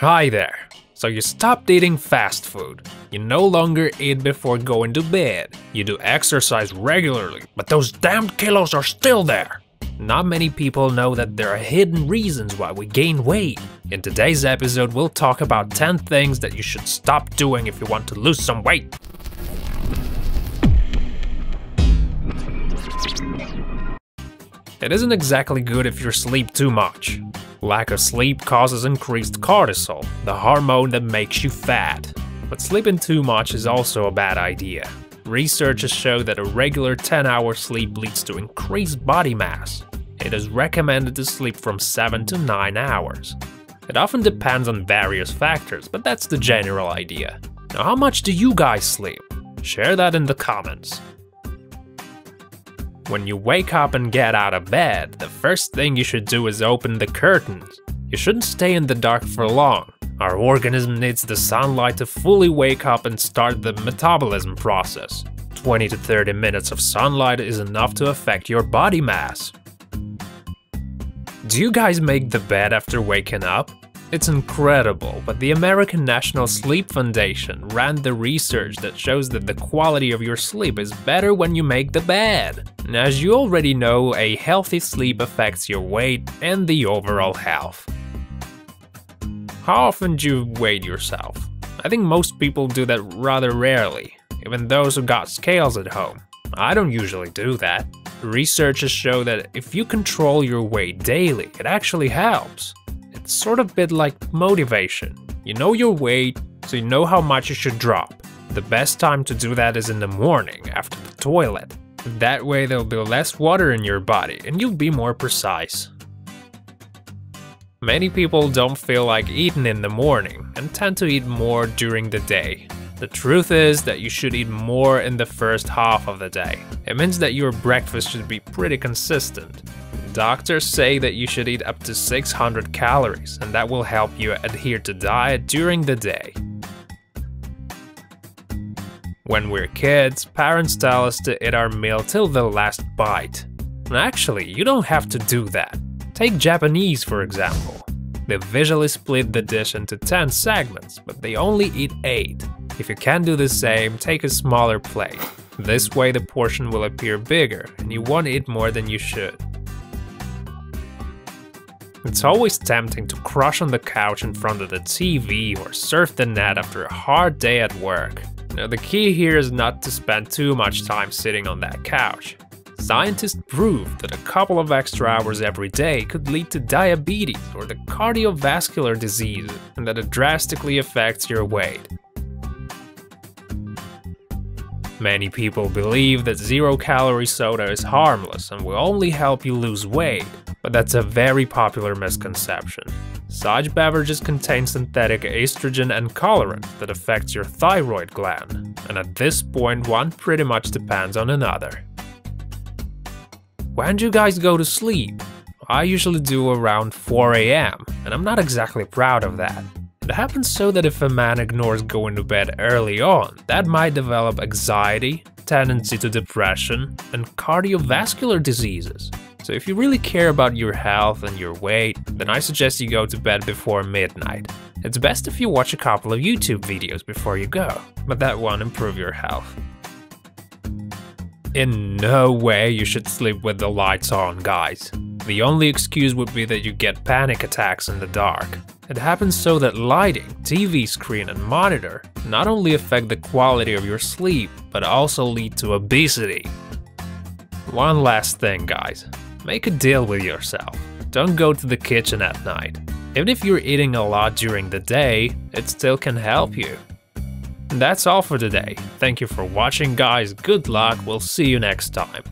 Hi there! So you stopped eating fast food. You no longer eat before going to bed. You do exercise regularly, but those damned kilos are still there. Not many people know that there are hidden reasons why we gain weight. In today's episode, we'll talk about 10 things that you should stop doing if you want to lose some weight. It isn't exactly good if you sleep too much. Lack of sleep causes increased cortisol, the hormone that makes you fat. But sleeping too much is also a bad idea. Researchers show that a regular 10-hour sleep leads to increased body mass. It is recommended to sleep from 7 to 9 hours. It often depends on various factors, but that's the general idea. Now, how much do you guys sleep? Share that in the comments. When you wake up and get out of bed, the first thing you should do is open the curtains. You shouldn't stay in the dark for long. Our organism needs the sunlight to fully wake up and start the metabolism process. 20 to 30 minutes of sunlight is enough to affect your body mass. Do you guys make the bed after waking up? It's incredible, but the American National Sleep Foundation ran the research that shows that the quality of your sleep is better when you make the bed. And as you already know, a healthy sleep affects your weight and the overall health. How often do you weigh yourself? I think most people do that rather rarely, even those who got scales at home. I don't usually do that. Researchers show that if you control your weight daily, it actually helps. It's sort of a bit like motivation. You know your weight, so you know how much you should drop. The best time to do that is in the morning, after the toilet. That way there'll be less water in your body and you'll be more precise. Many people don't feel like eating in the morning and tend to eat more during the day. The truth is that you should eat more in the first half of the day. It means that your breakfast should be pretty consistent. Doctors say that you should eat up to 600 calories, and that will help you adhere to diet during the day. When we're kids, parents tell us to eat our meal till the last bite. And actually, you don't have to do that. Take Japanese, for example. They visually split the dish into 10 segments, but they only eat 8. If you can do the same, take a smaller plate. This way the portion will appear bigger, and you won't eat more than you should. It's always tempting to crush on the couch in front of the TV or surf the net after a hard day at work. Now, the key here is not to spend too much time sitting on that couch. Scientists proved that a couple of extra hours every day could lead to diabetes or the cardiovascular disease, and that it drastically affects your weight. Many people believe that zero-calorie soda is harmless and will only help you lose weight, but that's a very popular misconception. Such beverages contain synthetic estrogen and colorant that affects your thyroid gland, and at this point one pretty much depends on another. When do you guys go to sleep? I usually do around 4 AM, and I'm not exactly proud of that. It happens so that if a man ignores going to bed early on, that might develop anxiety, tendency to depression, and cardiovascular diseases. So if you really care about your health and your weight, then I suggest you go to bed before midnight. It's best if you watch a couple of YouTube videos before you go, but that won't improve your health. In no way you should sleep with the lights on, guys. The only excuse would be that you get panic attacks in the dark. It happens so that lighting, TV screen, and monitor not only affect the quality of your sleep, but also lead to obesity. One last thing, guys. Make a deal with yourself. Don't go to the kitchen at night. Even if you're eating a lot during the day, it still can help you. And that's all for today. Thank you for watching, guys. Good luck. We'll see you next time.